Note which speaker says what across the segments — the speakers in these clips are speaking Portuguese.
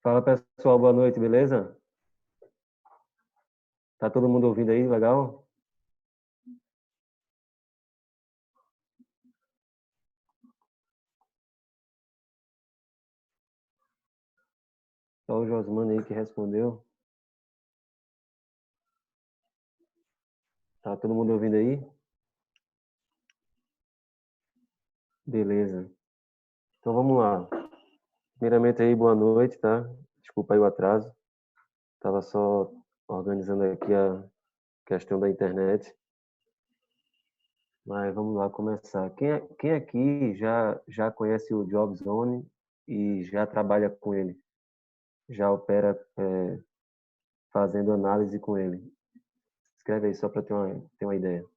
Speaker 1: Fala pessoal, boa noite, beleza? Tá todo mundo ouvindo aí, legal? Só o Josmano aí que respondeu. Tá todo mundo ouvindo aí? Beleza. Então vamos lá. Primeiramente aí, boa noite, tá? Desculpa aí o atraso. Tava só organizando aqui a questão da internet. Mas vamos lá começar. Quem aqui já conhece o Job Zone e já trabalha com ele? Já opera fazendo análise com ele? Escreve aí só para ter uma ideia.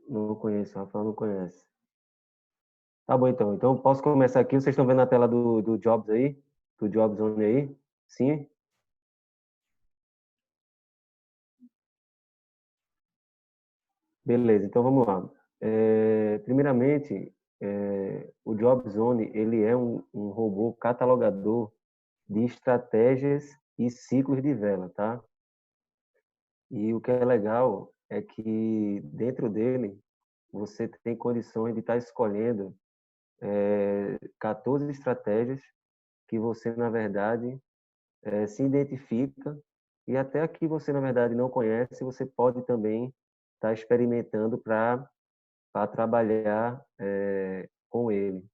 Speaker 1: Não conheço, Rafael não conhece. Tá bom, então. Então, posso começar aqui. Vocês estão vendo a tela do Jobs aí? Do Jobs Only aí? Sim? Beleza, então vamos lá. Primeiramente, o Jobs Zone, ele é um robô catalogador de estratégias e ciclos de vela, tá? E o que é legal é que dentro dele você tem condições de estar escolhendo 14 estratégias que você, na verdade, se identifica e até aqui você, na verdade, não conhece, você pode também estar experimentando para trabalhar com ele.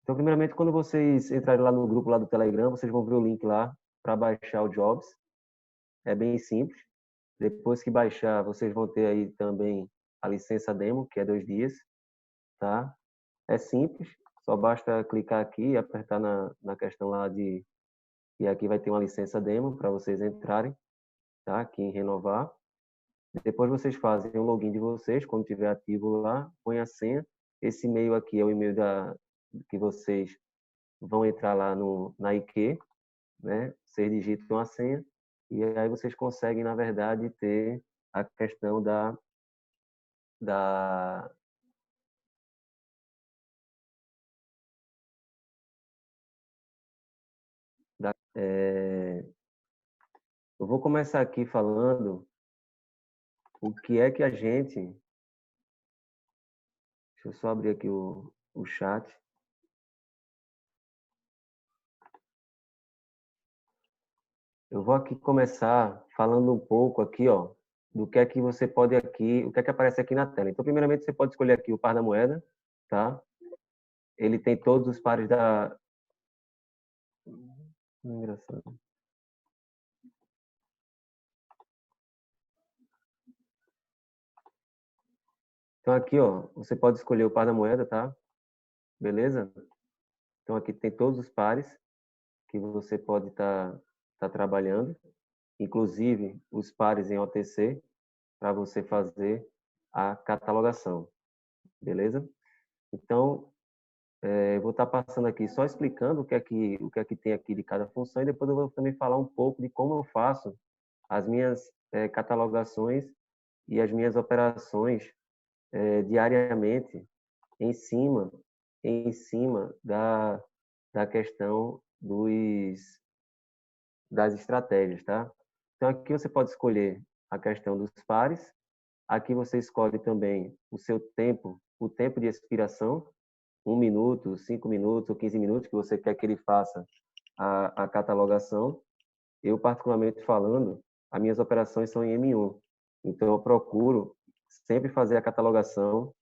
Speaker 1: Então, primeiramente, quando vocês entrarem lá no grupo lá do Telegram, vocês vão ver o link lá para baixar o Jobs. É bem simples. Depois que baixar, vocês vão ter aí também a licença demo, que é 2 dias, tá? É simples, só basta clicar aqui e apertar na questão lá de... E aqui vai ter uma licença demo para vocês entrarem, tá? Aqui em renovar. Depois vocês fazem o login de vocês, quando tiver ativo lá, põe a senha. Esse e-mail aqui é o e-mail que vocês vão entrar lá na IQ, né? Vocês digitam a senha e aí vocês conseguem, na verdade, ter a questão da, eu vou começar aqui falando o que é que a gente... Deixa eu só abrir aqui o chat. Eu vou aqui começar falando um pouco aqui, ó, do que é que você pode aqui, o que é que aparece aqui na tela. Então, primeiramente, você pode escolher aqui o par da moeda, tá? Ele tem todos os pares da... Engraçado. Então, aqui, ó, você pode escolher o par da moeda, tá? Beleza? Então, aqui tem todos os pares que você pode tá trabalhando, inclusive os pares em OTC, para você fazer a catalogação. Beleza? Então, eu vou estar passando aqui só explicando o que é que tem aqui de cada função e depois eu vou também falar um pouco de como eu faço as minhas catalogações e as minhas operações diariamente em cima em cima da questão das estratégias, tá? Então aqui você pode escolher a questão dos pares, aqui você escolhe também o seu tempo, o tempo de expiração, 1 minuto, 5 minutos ou 15 minutos que você quer que ele faça a catalogação. Eu, particularmente falando, as minhas operações são em M1. Então, eu procuro sempre fazer a catalogação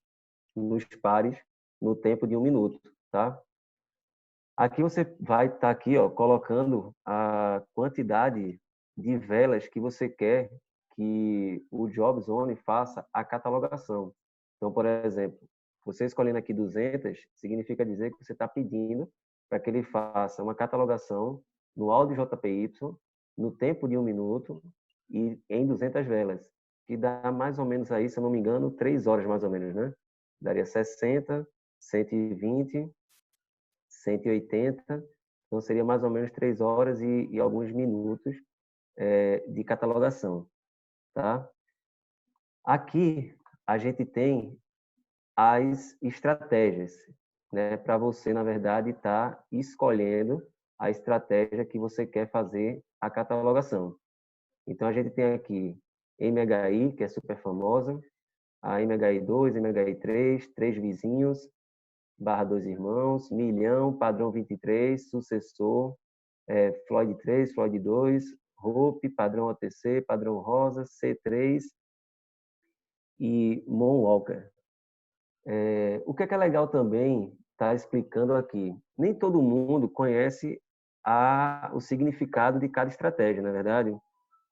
Speaker 1: nos pares no tempo de 1 minuto, tá? Aqui você vai estar aqui, ó, colocando a quantidade de velas que você quer que o Job Zone faça a catalogação. Então, por exemplo, você escolhendo aqui 200, significa dizer que você está pedindo para que ele faça uma catalogação no áudio JPY, no tempo de 1 minuto e em 200 velas. que dá mais ou menos aí, se eu não me engano, 3 horas mais ou menos, né? Daria 60, 120, 180, então seria mais ou menos 3 horas e alguns minutos de catalogação, tá? Aqui a gente tem as estratégias, né? Para você, na verdade, estar escolhendo a estratégia que você quer fazer a catalogação. Então, a gente tem aqui MHI, que é super famosa, a MHI2, MHI3, Três Vizinhos, Barra Dois Irmãos, Milhão, Padrão 23, Sucessor, Floyd 3, Floyd 2, Hope, Padrão OTC, Padrão Rosa, C3 e Moonwalker. O que é legal também está explicando aqui. Nem todo mundo conhece o significado de cada estratégia, não é verdade?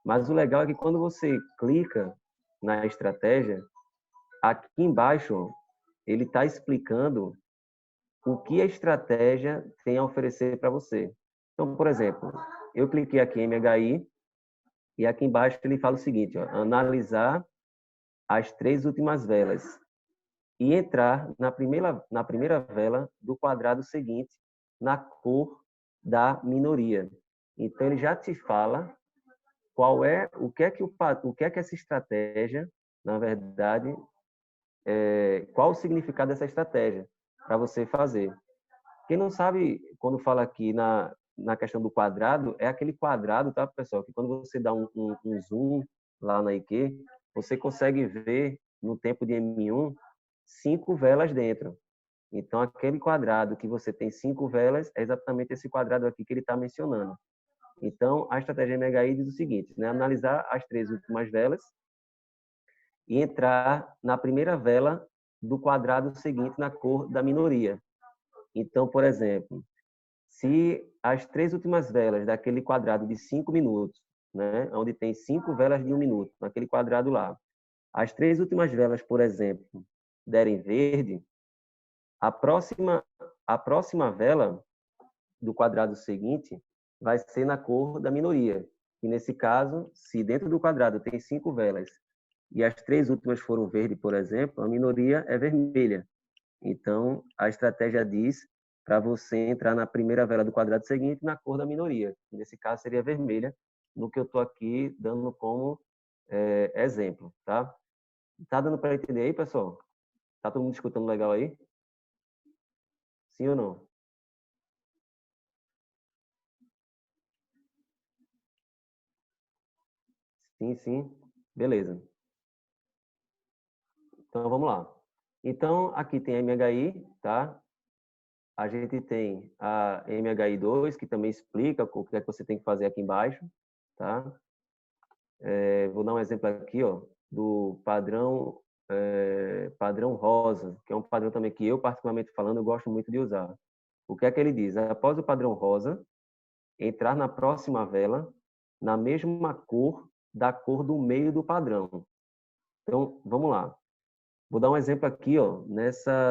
Speaker 1: Mas o legal é que quando você clica na estratégia, aqui embaixo ele está explicando o que a estratégia tem a oferecer para você. Então, por exemplo, eu cliquei aqui em MHI e aqui embaixo ele fala o seguinte, ó, analisar as 3 últimas velas e entrar na primeira vela do quadrado seguinte na cor da minoria. Então, ele já te fala o que é que essa estratégia, na verdade, qual o significado dessa estratégia para você fazer. Quem não sabe, quando fala aqui na questão do quadrado, é aquele quadrado, tá, pessoal? Que quando você dá um zoom lá na IQ, você consegue ver no tempo de M1 5 velas dentro. Então, aquele quadrado que você tem 5 velas é exatamente esse quadrado aqui que ele está mencionando. Então, a estratégia MHI diz o seguinte, né? Analisar as 3 últimas velas e entrar na primeira vela do quadrado seguinte na cor da minoria. Então, por exemplo, se as 3 últimas velas daquele quadrado de 5 minutos, né, onde tem 5 velas de 1 minuto, naquele quadrado lá, as 3 últimas velas, por exemplo, derem verde, a próxima vela do quadrado seguinte vai ser na cor da minoria. E nesse caso, se dentro do quadrado tem 5 velas e as 3 últimas foram verde, por exemplo, a minoria é vermelha. Então, a estratégia diz para você entrar na primeira vela do quadrado seguinte na cor da minoria. Nesse caso, seria vermelha, no que eu estou aqui dando como exemplo. Tá? Tá dando para entender aí, pessoal? Tá todo mundo escutando legal aí? Sim ou não? Sim, sim. Beleza. Então, vamos lá. Então, aqui tem a MHI, tá? A gente tem a MHI2, que também explica o que é que você tem que fazer aqui embaixo, tá? Vou dar um exemplo aqui, ó, do padrão rosa, que é um padrão também que eu, particularmente falando, eu gosto muito de usar. O que é que ele diz? Após o padrão rosa, entrar na próxima vela na mesma cor da cor do meio do padrão. Então, vamos lá. Vou dar um exemplo aqui, ó,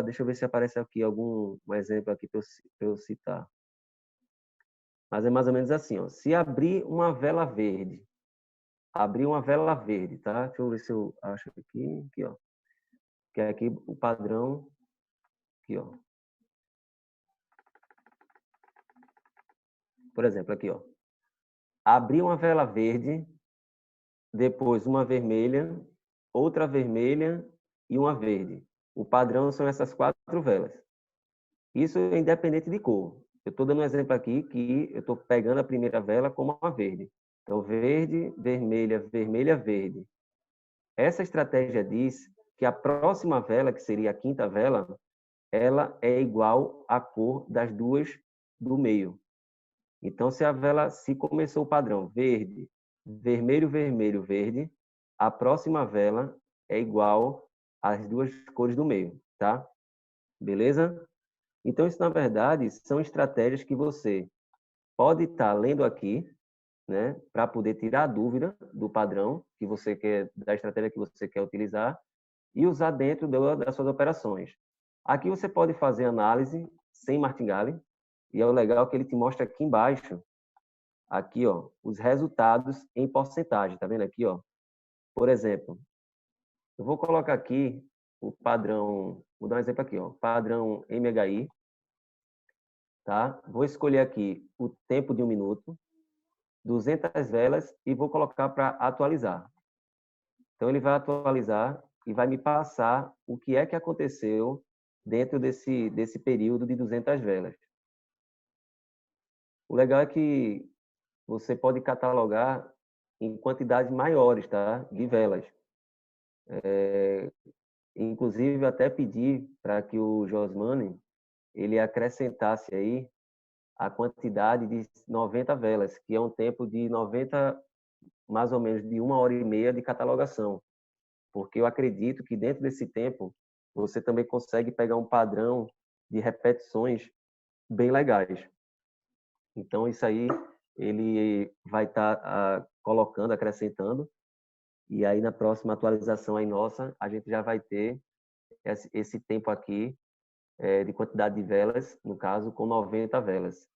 Speaker 1: deixa eu ver se aparece aqui um exemplo aqui para eu citar. Mas é mais ou menos assim, ó. Se abrir uma vela verde, tá? Deixa eu ver se eu acho aqui, ó. Que é aqui o padrão, aqui, ó. Por exemplo, aqui, ó. Abrir uma vela verde, depois uma vermelha, outra vermelha e uma verde. O padrão são essas 4 velas. Isso é independente de cor. Eu estou dando um exemplo aqui que eu estou pegando a primeira vela como uma verde. Então, verde, vermelha, vermelha, verde. Essa estratégia diz que a próxima vela, que seria a quinta vela, ela é igual à cor das duas do meio. Então, se começou o padrão verde, vermelho, vermelho, verde, a próxima vela é igual às duas cores do meio, tá? Beleza? Então, isso, na verdade, são estratégias que você pode estar lendo aqui, né, para poder tirar a dúvida do padrão que você quer, da estratégia que você quer utilizar e usar dentro das suas operações. Aqui você pode fazer análise sem martingale, e é o legal que ele te mostra aqui embaixo, aqui, ó, os resultados em porcentagem, tá vendo aqui, ó? Por exemplo, Eu vou colocar aqui o padrão, vou dar um exemplo aqui, ó, padrão MHI, tá? Vou escolher aqui o tempo de 1 minuto, 200 velas e vou colocar para atualizar. Então, ele vai atualizar e vai me passar o que é que aconteceu dentro desse período de 200 velas. O legal é que você pode catalogar em quantidades maiores, tá? De velas. Inclusive, até pedi para que o Josmani ele acrescentasse aí a quantidade de 90 velas, que é um tempo de 90, mais ou menos, de 1h30 de catalogação. Porque eu acredito que dentro desse tempo você também consegue pegar um padrão de repetições bem legais. Então, isso aí ele vai estar colocando, acrescentando, e aí na próxima atualização aí nossa, a gente já vai ter esse tempo aqui de quantidade de velas, no caso, com 90 velas.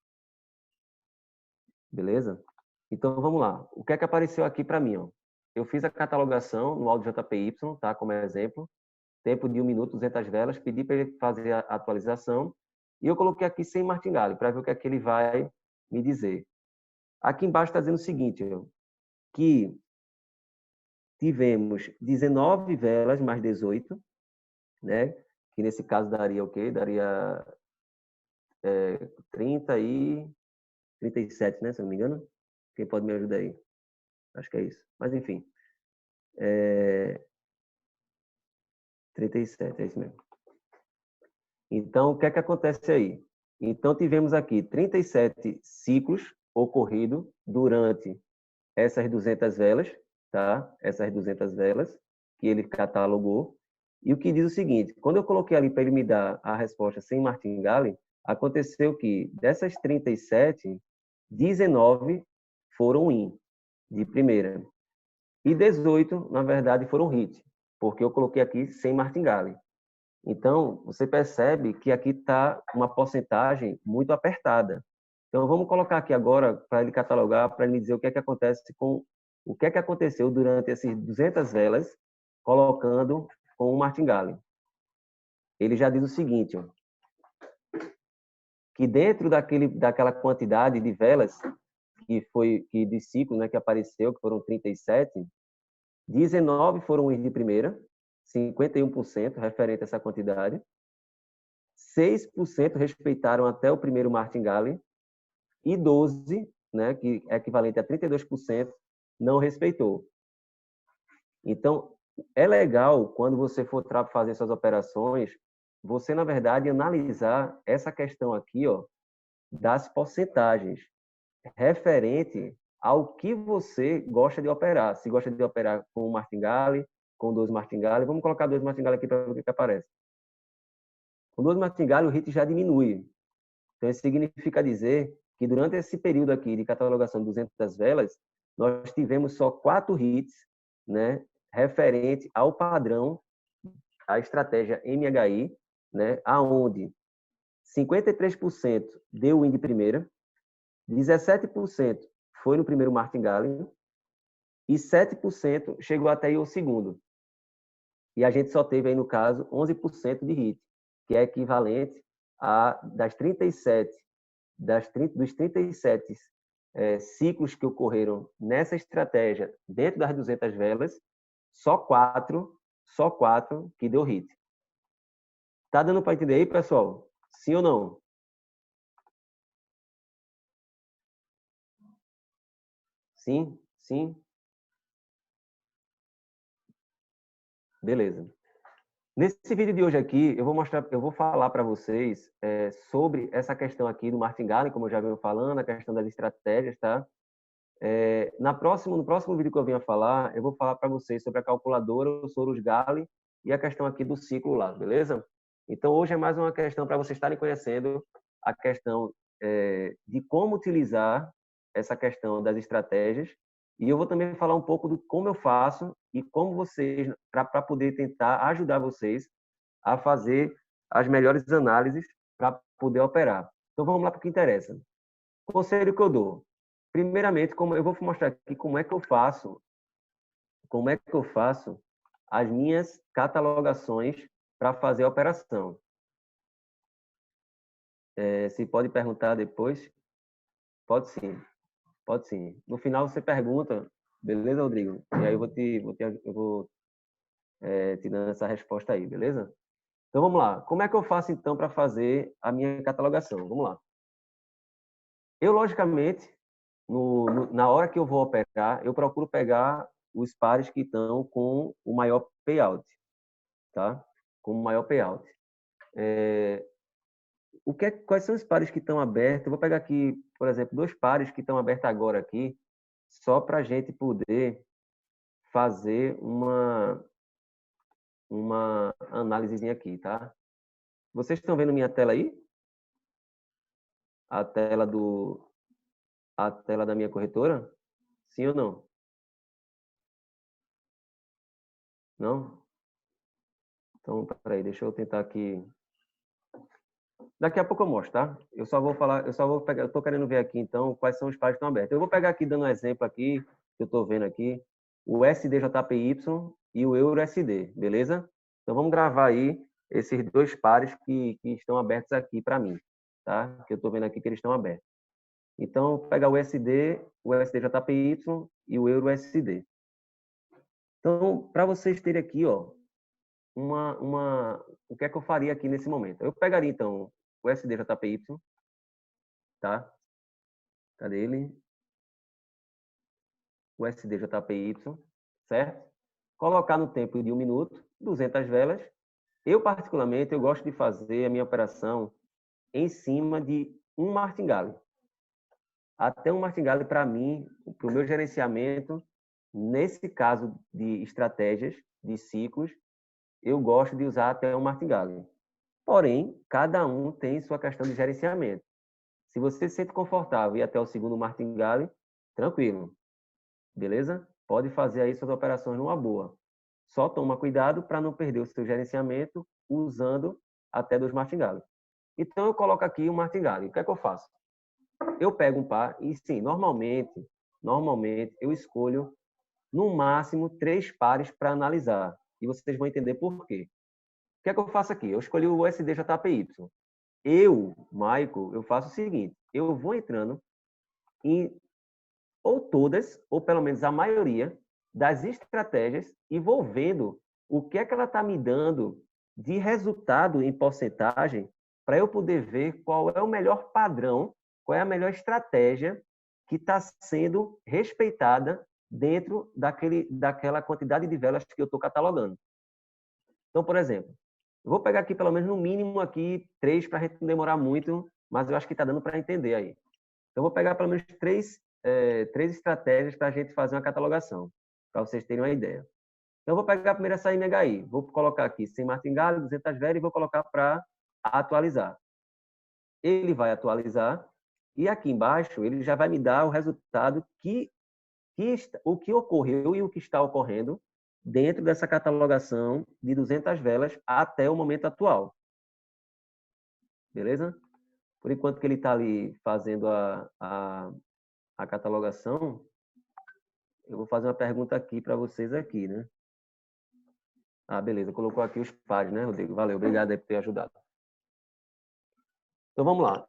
Speaker 1: Beleza? Então, vamos lá. O que é que apareceu aqui para mim? Ó? Eu fiz a catalogação no áudio JPY, tá? Como exemplo. Tempo de 1 minuto, 200 velas. Pedi para ele fazer a atualização. E eu coloquei aqui sem martingale, para ver o que é que ele vai me dizer. Aqui embaixo está dizendo o seguinte, ó, que tivemos 19 velas mais 18, né? Que nesse caso daria o quê? Daria 30 e 37, né? Se não me engano. Quem pode me ajudar aí? Acho que é isso. Mas, enfim. 37, é isso mesmo. Então, o que é que acontece aí? Então, tivemos aqui 37 ciclos ocorridos durante essas 200 velas, tá? Essas 200 velas que ele catalogou. E o que diz o seguinte, quando eu coloquei ali para ele me dar a resposta sem martingale, aconteceu que dessas 37, 19 foram in, de primeira. E 18, na verdade, foram hit, porque eu coloquei aqui sem martingale. Então, você percebe que aqui está uma porcentagem muito apertada. Então, vamos colocar aqui agora para ele catalogar, para ele me dizer o que é que acontece com o que é que aconteceu durante essas 200 velas, colocando com o martingale. Ele já diz o seguinte, ó, que dentro daquela quantidade de velas que de ciclo, né, que apareceu, que foram 37, 19 foram os de primeira, 51% referente a essa quantidade. 6% respeitaram até o primeiro martingale e 12, né, que é equivalente a 32%, não respeitou. Então, é legal quando você for fazer essas operações, você na verdade analisar essa questão aqui, ó, das porcentagens referente ao que você gosta de operar. Se gosta de operar com martingale, com 2 martingale, vamos colocar 2 martingale aqui para ver o que aparece. Com 2 martingale o hit já diminui. Então, isso significa dizer que durante esse período aqui de catalogação de 200 velas, nós tivemos só 4 hits, né, referente ao padrão, a estratégia MHI, né, aonde 53% deu win de primeira, 17% foi no primeiro martingale e 7% chegou até aí o segundo. E a gente só teve aí, no caso, 11% de hit, que é equivalente a das 37 dos 37 ciclos que ocorreram nessa estratégia dentro das 200 velas, só quatro que deu hit. Tá dando para entender aí, pessoal? Sim ou não? Sim? Sim? Beleza. Nesse vídeo de hoje aqui, eu vou falar para vocês sobre essa questão aqui do martingale, como eu já venho falando, a questão das estratégias, tá? No próximo vídeo que eu venho a falar, eu vou falar para vocês sobre a calculadora, o Sorus Gale e a questão aqui do ciclo lá, beleza? Então, hoje é mais uma questão para vocês estarem conhecendo a questão de como utilizar essa questão das estratégias. E eu vou também falar um pouco do como eu faço e como vocês, para poder tentar ajudar vocês a fazer as melhores análises para poder operar. Então, vamos lá para o que interessa. Conselho que eu dou. Primeiramente, eu vou mostrar aqui como é que eu faço as minhas catalogações para fazer a operação. Se pode perguntar depois? Pode sim, pode sim. No final você pergunta, beleza, Rodrigo? E aí eu vou te dando essa resposta aí, beleza? Então vamos lá. Como é que eu faço então para fazer a minha catalogação? Vamos lá. Eu, logicamente, na hora que eu vou operar, eu procuro pegar os pares que estão com o maior payout, tá? Com o maior payout. Quais são os pares que estão abertos? Eu vou pegar aqui, por exemplo, 2 pares que estão abertos agora aqui, só para a gente poder fazer uma análisezinha aqui, tá? Vocês estão vendo minha tela aí? A tela da minha corretora? Sim ou não? Não? Então, peraí, deixa eu tentar aqui. Daqui a pouco eu mostro, tá? Eu só vou pegar, eu tô querendo ver aqui, então, quais são os pares que estão abertos. Eu vou pegar aqui, dando um exemplo aqui, que eu tô vendo aqui, o SDJPY e o EURUSD, beleza? Então, vamos gravar aí esses 2 pares que estão abertos aqui para mim, tá? Que eu tô vendo aqui que eles estão abertos. Então, vou pegar o SDJPY e o EURUSD. Então, para vocês terem aqui, ó, o que é que eu faria aqui nesse momento? Eu pegaria, então, o SDJPY, tá? Cadê ele? O SDJPY, certo? Colocar no tempo de 1 minuto, 200 velas. Eu, particularmente, eu gosto de fazer a minha operação em cima de um martingale. Até um martingale, para mim, para o meu gerenciamento, nesse caso de estratégias, de ciclos, eu gosto de usar até um martingale. Porém, cada um tem sua questão de gerenciamento. Se você se sente confortável e ir até o segundo martingale, tranquilo. Beleza? Pode fazer aí suas operações numa boa. Só toma cuidado para não perder o seu gerenciamento usando até 2 martingales. Então, eu coloco aqui um martingale. O que é que eu faço? Eu pego um par e, sim, normalmente, eu escolho, no máximo, 3 pares para analisar. E vocês vão entender por quê. O que é que eu faço aqui? Eu escolhi o SDJPY. Michael, eu faço o seguinte. Eu vou entrando em ou todas, ou pelo menos a maioria, das estratégias e vou vendo o que é que ela está me dando de resultado em porcentagem para eu poder ver qual é o melhor padrão, qual é a melhor estratégia que está sendo respeitada dentro daquela quantidade de velas que eu estou catalogando. Então, por exemplo, eu vou pegar aqui pelo menos no mínimo aqui 3 para a gente não demorar muito, mas eu acho que está dando para entender aí. Então, eu vou pegar pelo menos 3 estratégias para a gente fazer uma catalogação, para vocês terem uma ideia. Então, eu vou pegar a primeira saída MHI, vou colocar aqui 100 martingale, 200 velas e vou colocar para atualizar. Ele vai atualizar e aqui embaixo ele já vai me dar o resultado o que ocorreu e o que está ocorrendo dentro dessa catalogação de 200 velas até o momento atual. Beleza? Por enquanto que ele está ali fazendo a catalogação, eu vou fazer uma pergunta aqui para vocês aqui, né? Ah, beleza. Colocou aqui os pares, né, Rodrigo? Valeu. Obrigado aí por ter ajudado. Então, vamos lá.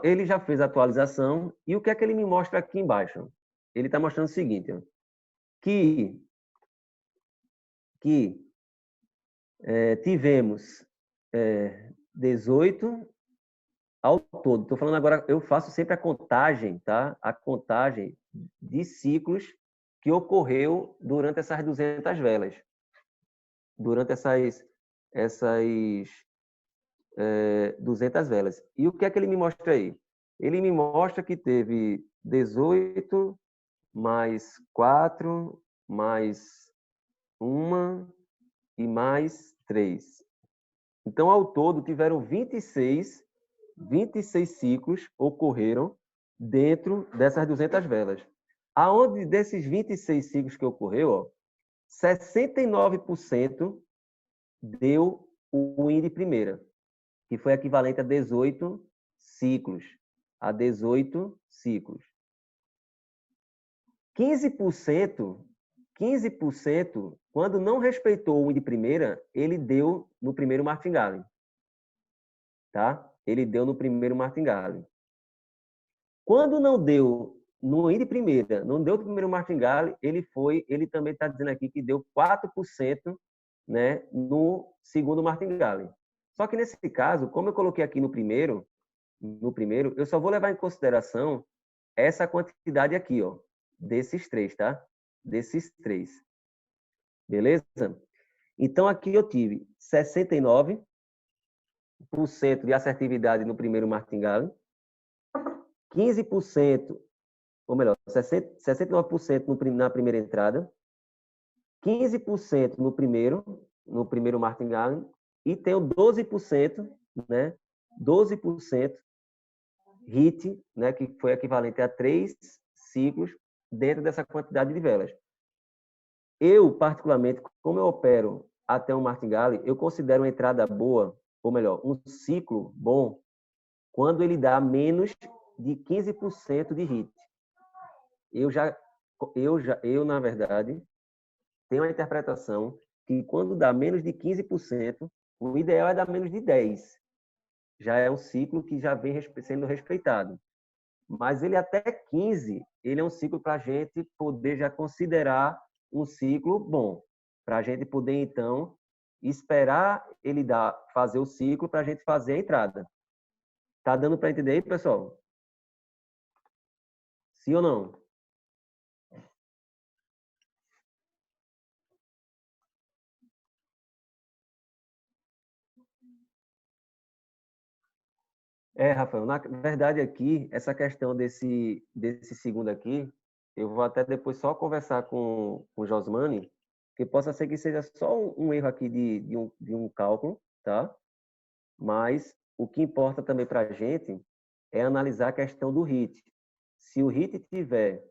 Speaker 1: Ele já fez a atualização e o que é que ele me mostra aqui embaixo? Ele está mostrando o seguinte, ó, que tivemos 18 ao todo. Estou falando agora, eu faço sempre a contagem, tá? A contagem de ciclos que ocorreu durante essas 200 velas. Durante essas 200 velas. E o que é que ele me mostra aí? Ele me mostra que teve 18 mais 4 mais 1 e mais 3. Então, ao todo, tiveram 26 ciclos ocorreram dentro dessas 200 velas. Aonde desses 26 ciclos que ocorreu, ó, 69% deu o win de primeira, que foi equivalente a 18 ciclos. A 18 ciclos. 15% 15%, quando não respeitou o win de primeira, ele deu no primeiro martingale. Tá? Ele deu no primeiro martingale. Quando não deu no win de primeira, não deu no primeiro martingale, ele também está dizendo aqui que deu 4%, né, no segundo martingale. Só que nesse caso, como eu coloquei aqui no primeiro, eu só vou levar em consideração essa quantidade aqui, ó, desses três, tá? Desses três. Beleza? Então, aqui eu tive 69% de assertividade no primeiro martingale, 15%, ou melhor, 69% na primeira entrada, 15% no primeiro martingale, e tenho 12%, né? 12% hit, né? Que foi equivalente a 3 ciclos dentro dessa quantidade de velas. Eu, particularmente, como eu opero até um martingale, eu considero uma entrada boa, ou melhor, um ciclo bom, quando ele dá menos de 15% de hit. Eu, na verdade, tenho a interpretação que quando dá menos de 15%, o ideal é dar menos de 10%. Já é um ciclo que já vem sendo respeitado. Mas ele até 15%, ele é um ciclo para a gente poder já considerar um ciclo bom. Para a gente poder, então, esperar ele fazer o ciclo para a gente fazer a entrada. Tá dando para entender aí, pessoal? Sim ou não? Rafael, na verdade aqui, essa questão desse segundo aqui, eu vou até depois só conversar com o Josmani, que possa ser que seja só um erro aqui de um cálculo, tá? Mas o que importa também para a gente é analisar a questão do hit. Se o hit tiver,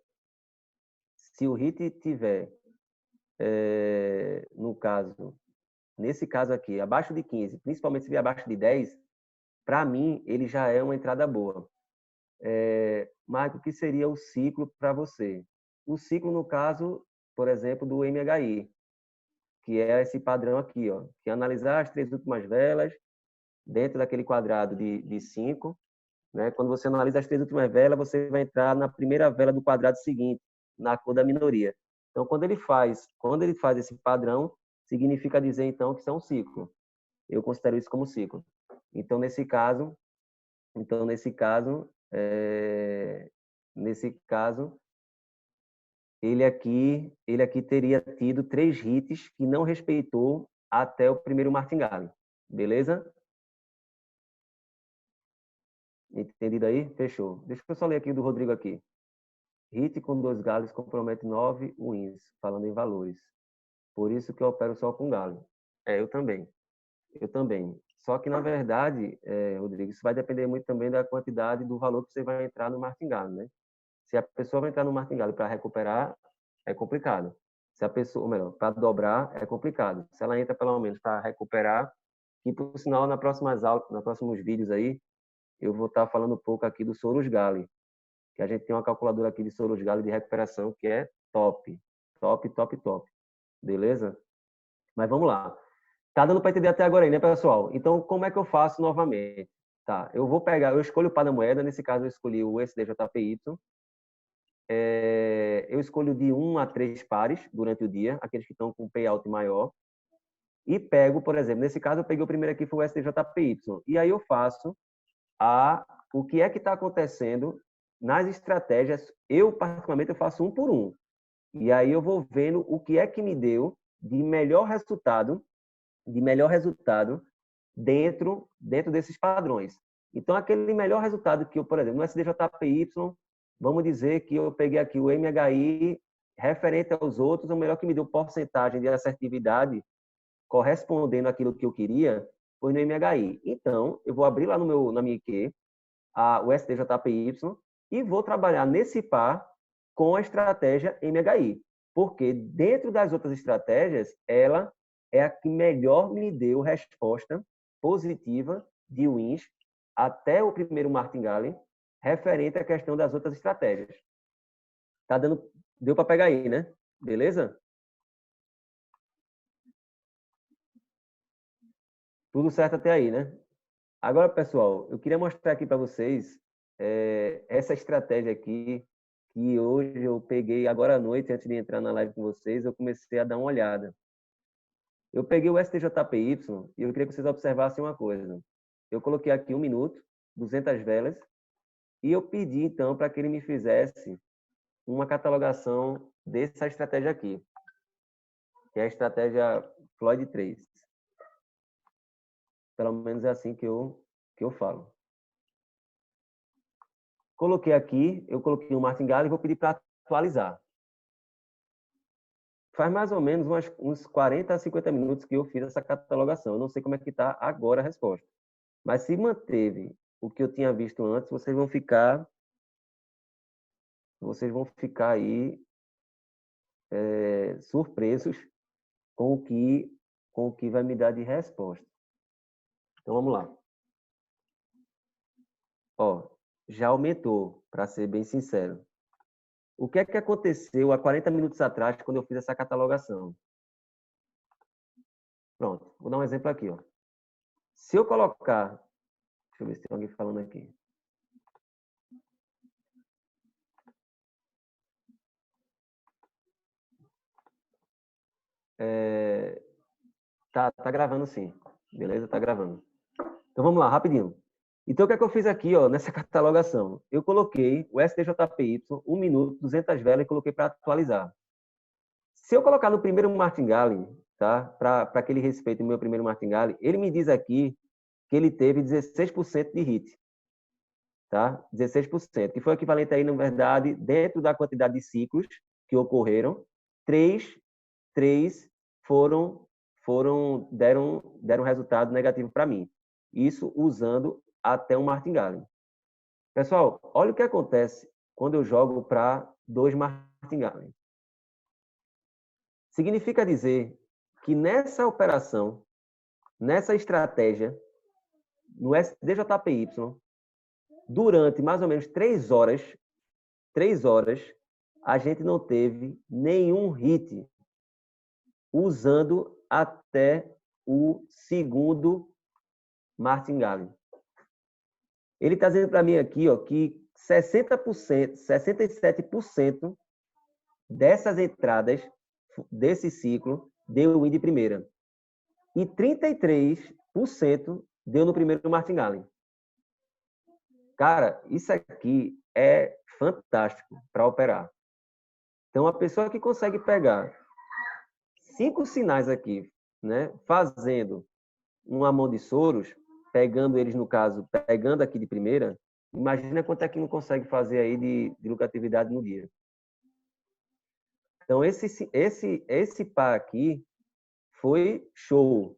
Speaker 1: no caso, nesse caso aqui, abaixo de 15, principalmente se vier abaixo de 10, para mim, ele já é uma entrada boa. Marco, o que seria o ciclo para você? O ciclo, no caso, por exemplo, do MHI, que é esse padrão aqui, ó, que é analisar as 3 últimas velas dentro daquele quadrado de 5. Né? Quando você analisa as 3 últimas velas, você vai entrar na primeira vela do quadrado seguinte, na cor da minoria. Então, quando ele faz esse padrão, significa dizer, então, que isso é um ciclo. Eu considero isso como ciclo. Então, nesse caso, ele aqui teria tido 3 hits que não respeitou até o primeiro martingale. Beleza? Entendido aí? Fechou. Deixa eu só ler aqui do Rodrigo aqui. Hit com 2 galhos compromete 9 wins, falando em valores. Por isso que eu opero só com galho. Eu também. Eu também. Só que, na verdade, Rodrigo, isso vai depender muito também da quantidade do valor que você vai entrar no martingale, né? Se a pessoa vai entrar no martingale para recuperar, é complicado. Se a pessoa, ou melhor, para dobrar, é complicado. Se ela entra pelo menos para recuperar, e por sinal, nas próximas aulas, nos próximos vídeos aí, eu vou estar falando um pouco aqui do Soros Gali, que a gente tem uma calculadora aqui de Soros Gali de recuperação que é top. Top, top, top. Beleza? Mas vamos lá. Tá dando para entender até agora aí, né, pessoal? Então, como é que eu faço novamente? Tá, eu escolho o par da moeda, nesse caso eu escolhi o USDJPY. Eu escolho de 1 a 3 pares durante o dia, aqueles que estão com payout maior. E pego, por exemplo, nesse caso eu peguei o primeiro aqui, foi o SDJPY. E aí eu faço o que é que está acontecendo nas estratégias. Eu, particularmente, eu faço um por um. E aí eu vou vendo o que é que me deu de melhor resultado dentro desses padrões. Então, aquele melhor resultado que eu, por exemplo, no SDJPY, vamos dizer que eu peguei aqui o MHI referente aos outros, o melhor que me deu porcentagem de assertividade correspondendo àquilo que eu queria foi no MHI. Então, eu vou abrir lá na minha IQ, o SDJPY, e vou trabalhar nesse par com a estratégia MHI. Porque dentro das outras estratégias, ela é a que melhor me deu resposta positiva de wins até o primeiro martingale, referente à questão das outras estratégias. Deu para pegar aí, né? Beleza? Tudo certo até aí, né? Agora, pessoal, eu queria mostrar aqui para vocês essa estratégia aqui, que hoje eu peguei agora à noite, antes de entrar na live com vocês, eu comecei a dar uma olhada. Eu peguei o STJPY e eu queria que vocês observassem uma coisa. Eu coloquei aqui 1 minuto, 200 velas, e eu pedi, então, para que ele me fizesse uma catalogação dessa estratégia aqui, que é a estratégia Floyd 3. Pelo menos é assim que eu falo. Coloquei aqui, eu coloquei um martingale e vou pedir para atualizar. Faz mais ou menos uns 40 a 50 minutos que eu fiz essa catalogação. Eu não sei como é que está agora a resposta. Mas se manteve o que eu tinha visto antes, vocês vão ficar aí surpresos com o que vai me dar de resposta. Então vamos lá. Ó, já aumentou, para ser bem sincero. O que é que aconteceu há 40 minutos atrás, quando eu fiz essa catalogação? Pronto, vou dar um exemplo aqui. Ó. Se eu colocar... Deixa eu ver se tem alguém falando aqui. Tá gravando sim. Beleza? Tá gravando. Então vamos lá, rapidinho. Então o que é que eu fiz aqui, ó, nessa catalogação? Eu coloquei o STJPY, 1 minuto, 200 velas e coloquei para atualizar. Se eu colocar no primeiro martingale, tá? Para que ele respeite o meu primeiro martingale, ele me diz aqui que ele teve 16% de hit. Tá? 16%, que foi o equivalente aí, na verdade, dentro da quantidade de ciclos que ocorreram, três deram resultado negativo para mim. Isso usando até um martingale. Pessoal, olha o que acontece quando eu jogo para 2 martingales. Significa dizer que nessa operação, nessa estratégia, no SDJPY, durante mais ou menos 3 horas, a gente não teve nenhum hit usando até o segundo martingale. Ele está dizendo para mim aqui, ó, que 60%, 67% dessas entradas desse ciclo deu win de primeira. E 33% deu no primeiro martingale. Cara, isso aqui é fantástico para operar. Então, a pessoa que consegue pegar 5 sinais aqui, né, fazendo uma mão de Soros, pegando eles, no caso, pegando aqui de primeira, imagina quanto é que não consegue fazer aí de lucratividade no dia. Então, esse par aqui foi show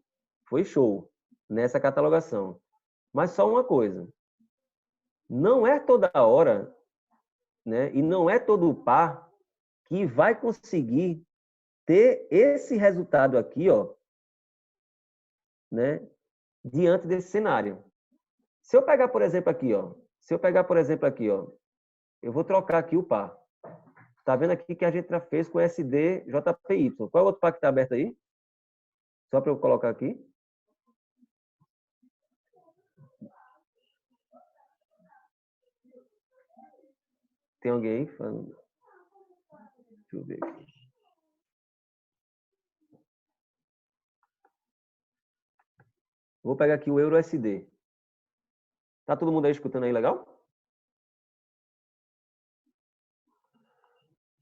Speaker 1: nessa catalogação. Mas só uma coisa, não é toda hora, né, e não é todo par que vai conseguir ter esse resultado aqui, ó, né, diante desse cenário. Se eu pegar, por exemplo, aqui, ó, eu vou trocar aqui o par. Tá vendo aqui que a gente já fez com SDJPY. Qual é o outro par que está aberto aí? Só para eu colocar aqui. Tem alguém aí falando? Deixa eu ver aqui. Vou pegar aqui o EURUSD. Tá todo mundo aí escutando aí legal?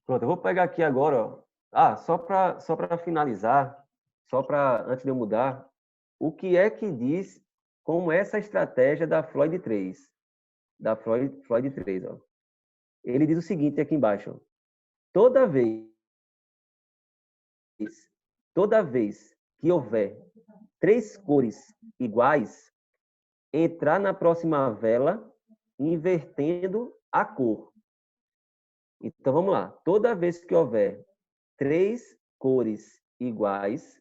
Speaker 1: Pronto, eu vou pegar aqui agora, ó. Ah, só para finalizar, antes de eu mudar, o que é que diz como essa estratégia da Floyd 3? Da Floyd 3, ó. Ele diz o seguinte aqui embaixo, ó. Toda vez que houver 3 cores iguais, entrar na próxima vela invertendo a cor. Então, vamos lá. Toda vez que houver 3 cores iguais,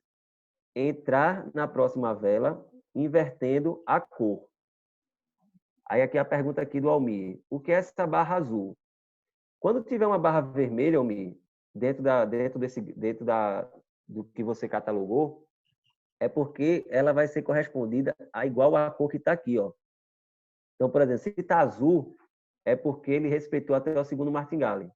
Speaker 1: entrar na próxima vela invertendo a cor. Aí aqui a pergunta aqui do Almir. O que é essa barra azul? Quando tiver uma barra vermelha, Almir, dentro do que você catalogou, é porque ela vai ser correspondida a igual a cor que está aqui, ó. Então, por exemplo, se está azul, é porque ele respeitou até o segundo martingale,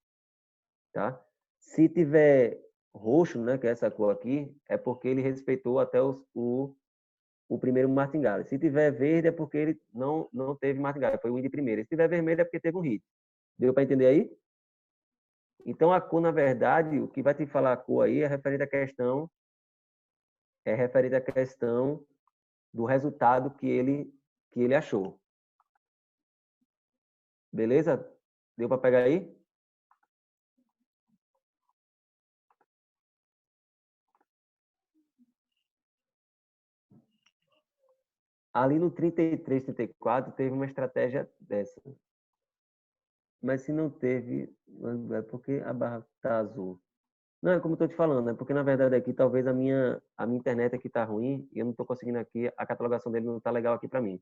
Speaker 1: tá? Se tiver roxo, né, que é essa cor aqui, é porque ele respeitou até o primeiro martingale. Se tiver verde, é porque ele não teve martingale, foi o de primeiro. Se tiver vermelho, é porque teve um hit. Deu para entender aí? Então, a cor, na verdade, o que vai te falar a cor aí é referente à questão do resultado que ele achou. Beleza? Deu para pegar aí? Ali no 33, 34, teve uma estratégia dessa. Mas se não teve, é porque a barra está azul. Não, é como eu estou te falando, é porque na verdade aqui talvez a minha internet aqui está ruim e eu não estou conseguindo aqui, a catalogação dele não está legal aqui para mim.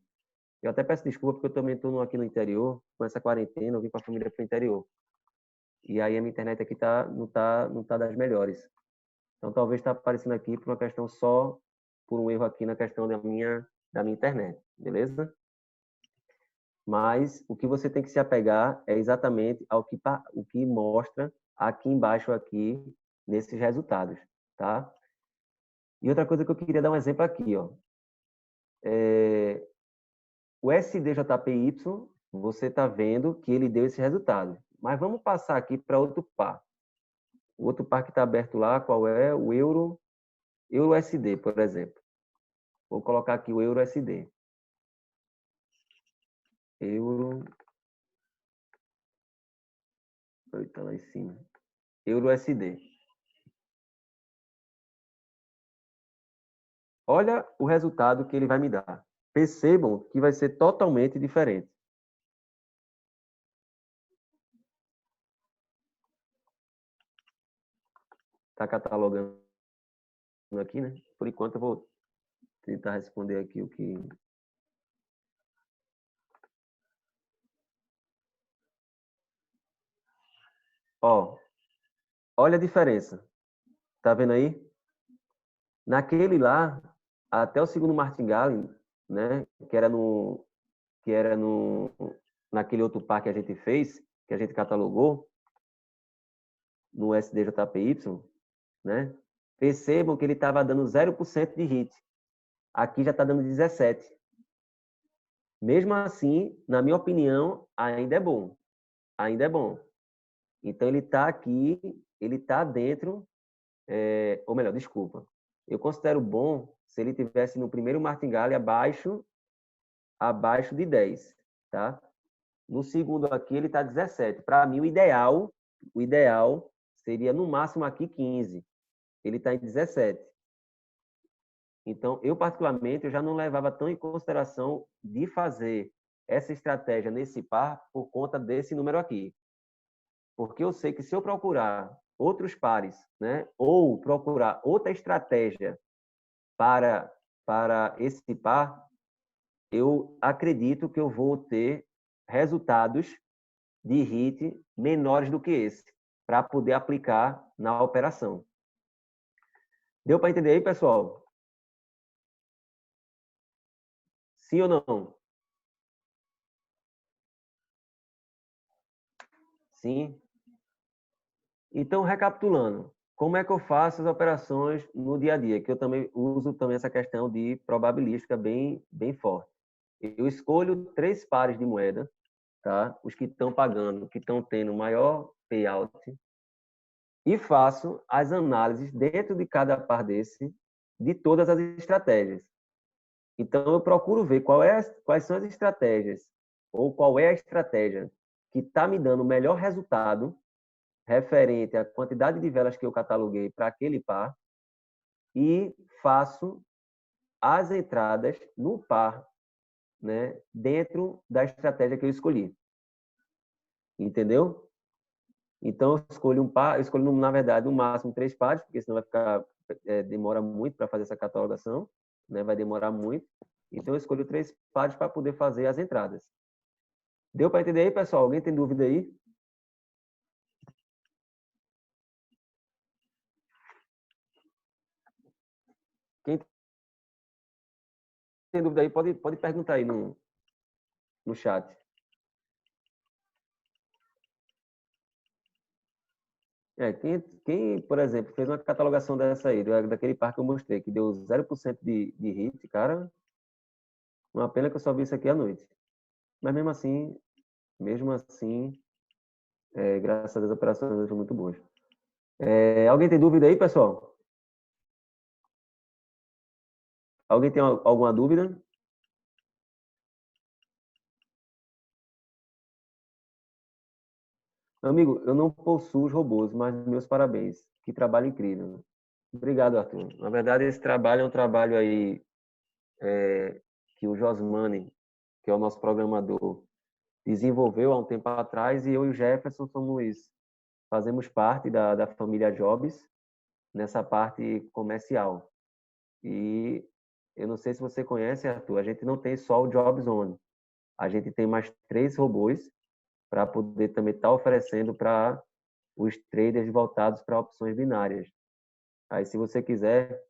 Speaker 1: Eu até peço desculpa porque eu também estou aqui no interior, com essa quarentena, eu vim com a família para o interior. E aí a minha internet aqui não tá das melhores. Então talvez está aparecendo aqui por uma questão só, por um erro aqui na questão da minha internet, beleza? Mas o que você tem que se apegar é exatamente o que mostra aqui embaixo, aqui, nesses resultados, tá? E outra coisa que eu queria dar um exemplo aqui, ó. O SDJPY, você está vendo que ele deu esse resultado. Mas vamos passar aqui para outro par. O outro par que está aberto lá, qual é? O Euro SD, por exemplo. Vou colocar aqui o Euro SD. Euro. Eita, lá em cima. Euro SD. Olha o resultado que ele vai me dar. Percebam que vai ser totalmente diferente. Está catalogando aqui, né? Por enquanto eu vou tentar responder aqui o que... Ó, olha a diferença. Tá vendo aí? Naquele lá, até o segundo martingale, né? Que era no naquele outro par que a gente fez, que a gente catalogou no SDJPY, né? Percebam que ele estava dando 0% de hit. Aqui já está dando 17. Mesmo assim, na minha opinião, ainda é bom. Ainda é bom. Então ele está aqui, ele está dentro, ou melhor, desculpa. Eu considero bom se ele tivesse no primeiro martingale abaixo de 10, tá? No segundo aqui ele está 17. Para mim o ideal seria no máximo aqui 15. Ele está em 17. Então, eu particularmente eu já não levava tão em consideração de fazer essa estratégia nesse par por conta desse número aqui. Porque eu sei que se eu procurar outros pares, né, ou procurar outra estratégia para esse par, eu acredito que eu vou ter resultados de hit menores do que esse, para poder aplicar na operação. Deu para entender aí, pessoal? Sim ou não? Sim. Então, recapitulando, como é que eu faço as operações no dia a dia? Que eu também uso também essa questão de probabilística bem forte. Eu escolho 3 pares de moeda, tá? Os que estão pagando, que estão tendo maior payout, e faço as análises dentro de cada par desse, de todas as estratégias. Então, eu procuro ver quais são as estratégias, ou qual é a estratégia que está me dando o melhor resultado referente à quantidade de velas que eu cataloguei para aquele par e faço as entradas no par, né, dentro da estratégia que eu escolhi. Entendeu? Então, eu escolho um par, eu escolho, na verdade, no máximo 3 pares, porque senão vai ficar, demora muito para fazer essa catalogação, né? Vai demorar muito. Então, eu escolho 3 pares para poder fazer as entradas. Deu para entender aí, pessoal? Alguém tem dúvida aí? Quem tem dúvida aí, pode perguntar aí no chat. Quem, por exemplo, fez uma catalogação dessa aí, daquele par que eu mostrei, que deu 0% de hit, cara, uma pena que eu só vi isso aqui à noite. Mas mesmo assim, graças a Deus, as operações foram muito boas. Alguém tem dúvida aí, pessoal? Alguém tem alguma dúvida? Amigo, eu não possuo os robôs, mas meus parabéns. Que trabalho incrível. Obrigado, Arthur. Na verdade, esse trabalho é um trabalho aí que o Josmani, que é o nosso programador, desenvolveu há um tempo atrás, e eu e o Jefferson fazemos parte da família Jobs nessa parte comercial. E eu não sei se você conhece, Arthur, a gente não tem só o Jobs On. A gente tem mais 3 robôs para poder também estar oferecendo para os traders voltados para opções binárias. Aí, se você quiser,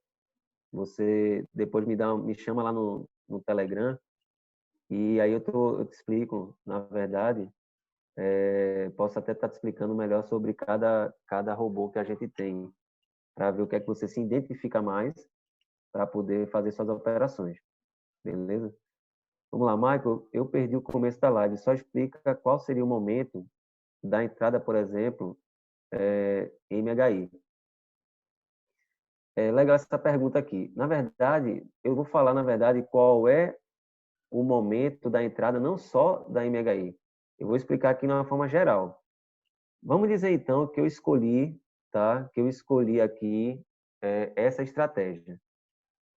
Speaker 1: você depois me chama lá no Telegram, e aí eu te explico, na verdade, posso até estar te explicando melhor sobre cada robô que a gente tem, para ver o que é que você se identifica mais para poder fazer suas operações. Beleza? Vamos lá, Michael, eu perdi o começo da live. Só explica qual seria o momento da entrada, por exemplo, MHI. É legal essa pergunta aqui. Na verdade, eu vou falar, na verdade, qual é o momento da entrada, não só da MHI. Eu vou explicar aqui de uma forma geral. Vamos dizer, então, que eu escolhi, tá? Que eu escolhi aqui essa estratégia.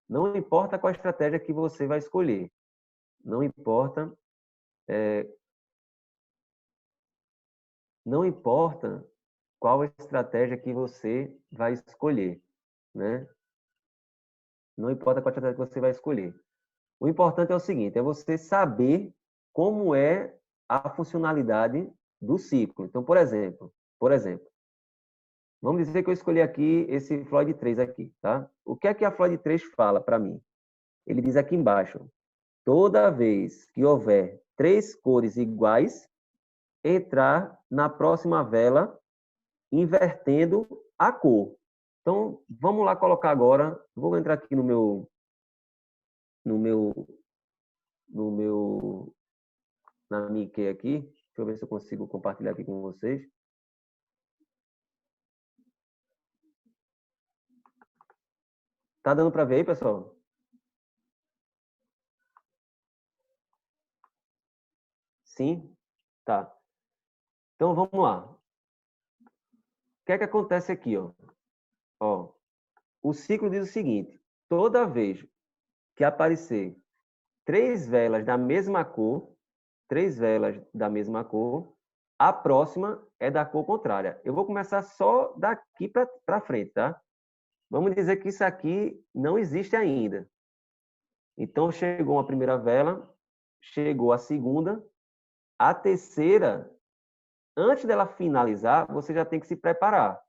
Speaker 1: Não importa qual estratégia que você vai escolher. Não importa, não importa qual estratégia que você vai escolher, né? Não importa qual estratégia que você vai escolher. O importante é o seguinte, é você saber como é a funcionalidade do ciclo. Então, por exemplo, vamos dizer que eu escolhi aqui esse Floyd 3 aqui, tá? O que é que a Floyd 3 fala para mim? Ele diz aqui embaixo, toda vez que houver 3 cores iguais, entrar na próxima vela invertendo a cor. Então, vamos lá colocar agora, vou entrar aqui no meu, no meu, na minha IQ aqui, deixa eu ver se eu consigo compartilhar aqui com vocês. Tá dando para ver aí, pessoal? Sim? Tá. Então, vamos lá. O que é que acontece aqui, ó? Ó, o ciclo diz o seguinte, toda vez que aparecer 3 velas da mesma cor, 3 velas da mesma cor, a próxima é da cor contrária. Eu vou começar só daqui para frente, tá? Vamos dizer que isso aqui não existe ainda. Então, chegou a primeira vela, chegou a segunda, a terceira, antes dela finalizar, você já tem que se preparar.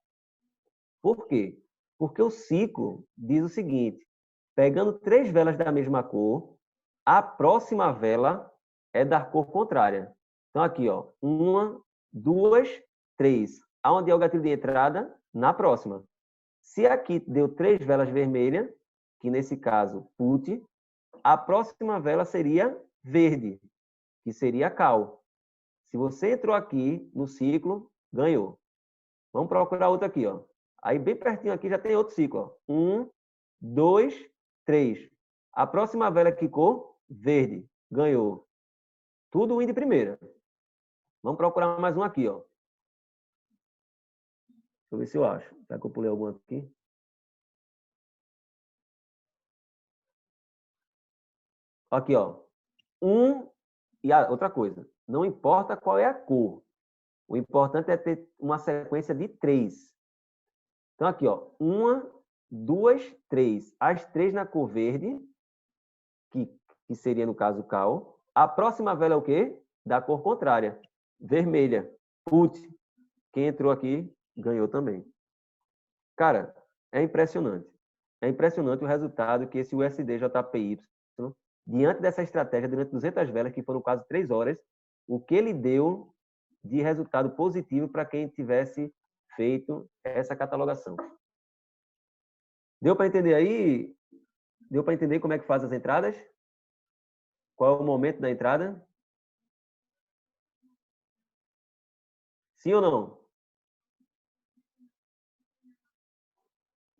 Speaker 1: Por quê? Porque o ciclo diz o seguinte, pegando 3 velas da mesma cor, a próxima vela é da cor contrária. Então, aqui, ó, 1, 2, 3. Aonde é o gatilho de entrada? Na próxima. Se aqui deu 3 velas vermelhas, que nesse caso, put, a próxima vela seria verde, que seria cal. Se você entrou aqui no ciclo, ganhou. Vamos procurar outro aqui, ó. Aí bem pertinho aqui já tem outro ciclo, ó. 1, 2, 3. A próxima vela que cor? Verde. Ganhou. Tudo indo de primeira. Vamos procurar mais um aqui, ó. Deixa eu ver se eu acho. Será que eu pulei algum aqui? Aqui, ó. E outra coisa. Não importa qual é a cor. O importante é ter uma sequência de 3. Então, aqui, ó. 1, 2, 3. As 3 na cor verde, que seria, no caso, cal. A próxima vela é o quê? Da cor contrária. Vermelha. Put. Quem entrou aqui, ganhou também. Cara, é impressionante. É impressionante o resultado que esse USD JPY diante dessa estratégia, durante 200 velas, que foram quase 3 horas, o que ele deu de resultado positivo para quem tivesse feito essa catalogação. Deu para entender aí? Deu para entender como é que faz as entradas? Qual é o momento da entrada? Sim ou não?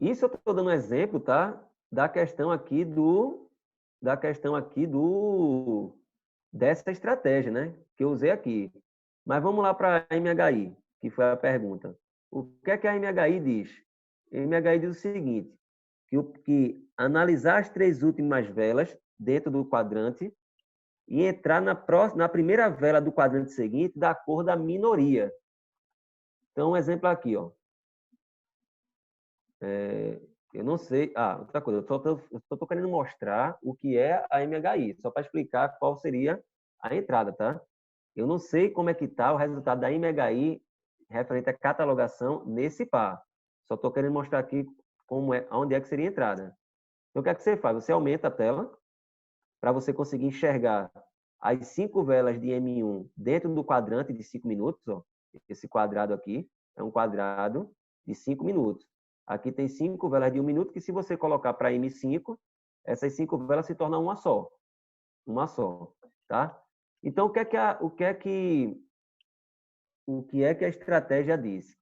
Speaker 1: Isso eu estou dando um exemplo, tá? Da questão aqui dessa estratégia, né? Que eu usei aqui. Mas vamos lá para a MHI, que foi a pergunta. O que é que a MHI diz? A MHI diz o seguinte, que analisar as 3 últimas velas dentro do quadrante e entrar na primeira vela do quadrante seguinte da cor da minoria. Então, um exemplo aqui, ó. Eu não sei. Outra coisa, eu só estou querendo mostrar o que é a MHI, só para explicar qual seria a entrada, tá? Eu não sei como é que está o resultado da MHI referente à catalogação nesse par. Só estou querendo mostrar aqui onde é que seria a entrada. Então, o que é que você faz? Você aumenta a tela para você conseguir enxergar as 5 velas de M1 dentro do quadrante de 5 minutos. Ó. Esse quadrado aqui é um quadrado de 5 minutos. Aqui tem 5 velas de 1 minuto, que se você colocar para M5, essas 5 velas se tornam uma só. Uma só, tá? Então, o que é que a estratégia diz?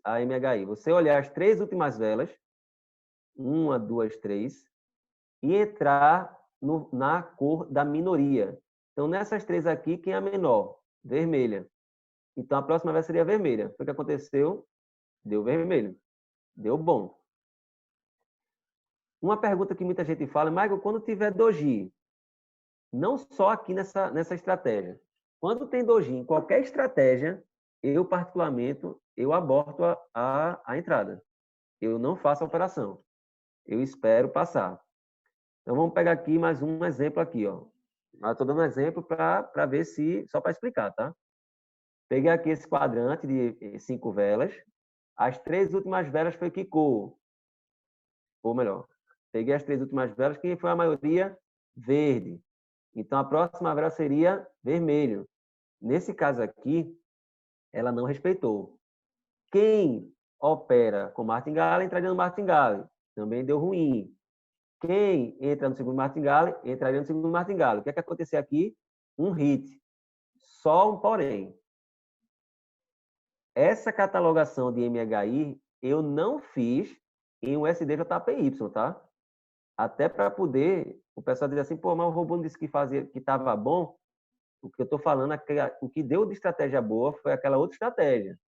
Speaker 1: A MHI, você olhar as 3 últimas velas, 1, 2, 3, e entrar na cor da minoria. Então, nessas 3 aqui, quem é a menor? Vermelha. Então, a próxima vez seria vermelha. Foi o que aconteceu? Deu vermelho. Deu bom. Uma pergunta que muita gente fala, Michael, quando tiver doji, não só aqui nessa estratégia, quando tem doji em qualquer estratégia, eu particularmente, eu aborto a entrada. Eu não faço a operação. Eu espero passar. Então, vamos pegar aqui mais um exemplo aqui, ó. Estou dando um exemplo para ver se... Só para explicar, tá? Peguei aqui esse quadrante de 5 velas. As 3 últimas velas foi que cor? Ou melhor, peguei as 3 últimas velas, que foi a maioria verde. Então, a próxima vela seria vermelho. Nesse caso aqui, ela não respeitou. Quem opera com martingale, entraria no martingale. Também deu ruim. Quem entra no segundo martingale, entraria no segundo martingale. O que é que aconteceu aqui? Um hit. Só um porém. Essa catalogação de MHI eu não fiz em um SDJPY, tá? Até para poder o pessoal dizer assim, pô, mas o robô não disse que estava bom. O que eu estou falando é que o que deu de estratégia boa foi aquela outra estratégia,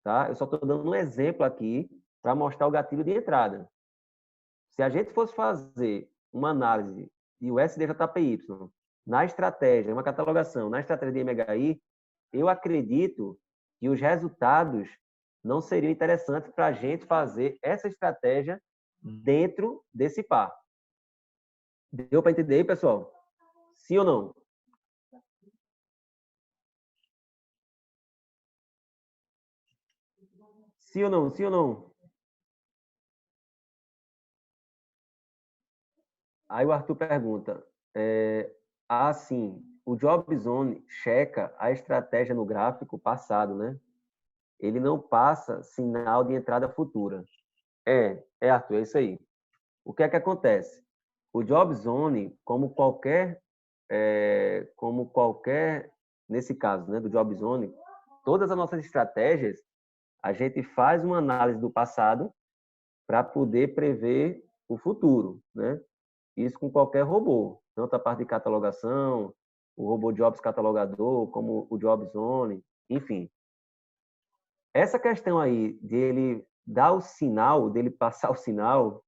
Speaker 1: tá? Eu só estou dando um exemplo aqui para mostrar o gatilho de entrada. Se a gente fosse fazer uma análise de USDJPY na estratégia, uma catalogação na estratégia de MHI, eu acredito que os resultados não seriam interessantes para a gente fazer essa estratégia dentro desse par. Deu para entender aí, pessoal? Sim ou não? Sim ou não? Sim ou não? Aí o Arthur pergunta, sim, o Job Zone checa a estratégia no gráfico passado, né? Ele não passa sinal de entrada futura. Arthur, é isso aí. O que é que acontece? O Job Zone, como qualquer, nesse caso, né, do Job Zone, todas as nossas estratégias, a gente faz uma análise do passado para poder prever o futuro, né? Isso com qualquer robô, tanto a parte de catalogação, o robô Jobs catalogador, como o Job Zone, enfim. Essa questão aí dele dar o sinal, dele passar o sinal,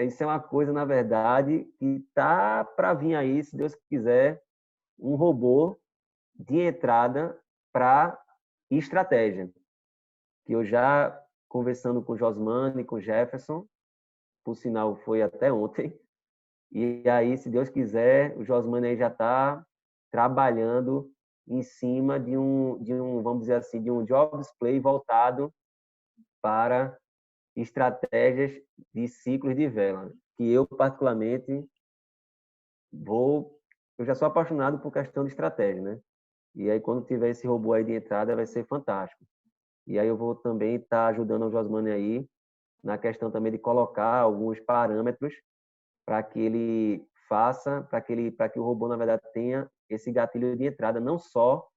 Speaker 1: isso é uma coisa, na verdade, que tá para vir aí, se Deus quiser, um robô de entrada para estratégia. Que eu já conversando com o Josmane e com o Jefferson, por sinal foi até ontem, e aí, se Deus quiser, o Josmane aí já está trabalhando em cima vamos dizer assim, de um job display voltado para estratégias de ciclos de vela, que eu particularmente eu já sou apaixonado por questão de estratégia, né? E aí, quando tiver esse robô aí de entrada, vai ser fantástico. E aí eu vou também estar ajudando o Josmani aí na questão também de colocar alguns parâmetros para que ele faça, para que o robô, na verdade, tenha esse gatilho de entrada, não só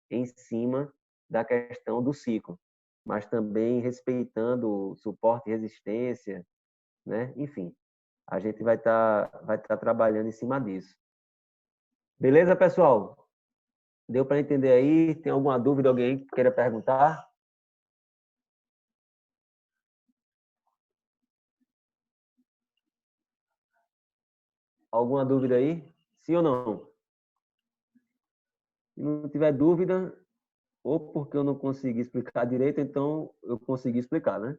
Speaker 1: em cima da questão do ciclo, mas também respeitando suporte e resistência, né? Enfim, a gente vai estar trabalhando em cima disso. Beleza, pessoal? Deu para entender aí? Tem alguma dúvida, alguém que queira perguntar? Alguma dúvida aí? Sim ou não? Se não tiver dúvida, ou porque eu não consegui explicar direito, então eu consegui explicar, né?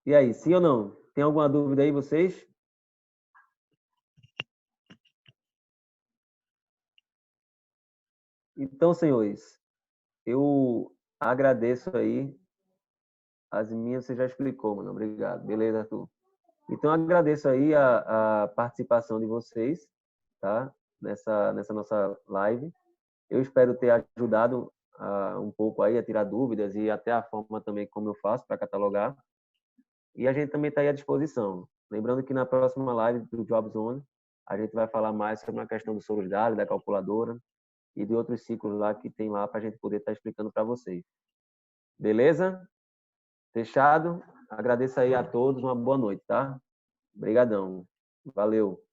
Speaker 1: E aí, sim ou não? Tem alguma dúvida aí, vocês? Então, senhores, eu agradeço aí. As minhas você já explicou, mano. Obrigado. Beleza, Arthur. Então, agradeço aí a participação de vocês, tá? Nessa nossa live. Eu espero ter ajudado um pouco aí a tirar dúvidas e até a forma também como eu faço para catalogar. E a gente também está aí à disposição. Lembrando que na próxima live do Job Zone, a gente vai falar mais sobre a questão do Soros Gale, da calculadora e de outros ciclos lá que tem lá para a gente poder estar explicando para vocês. Beleza? Fechado? Agradeço aí a todos, uma boa noite, tá? Obrigadão. Valeu.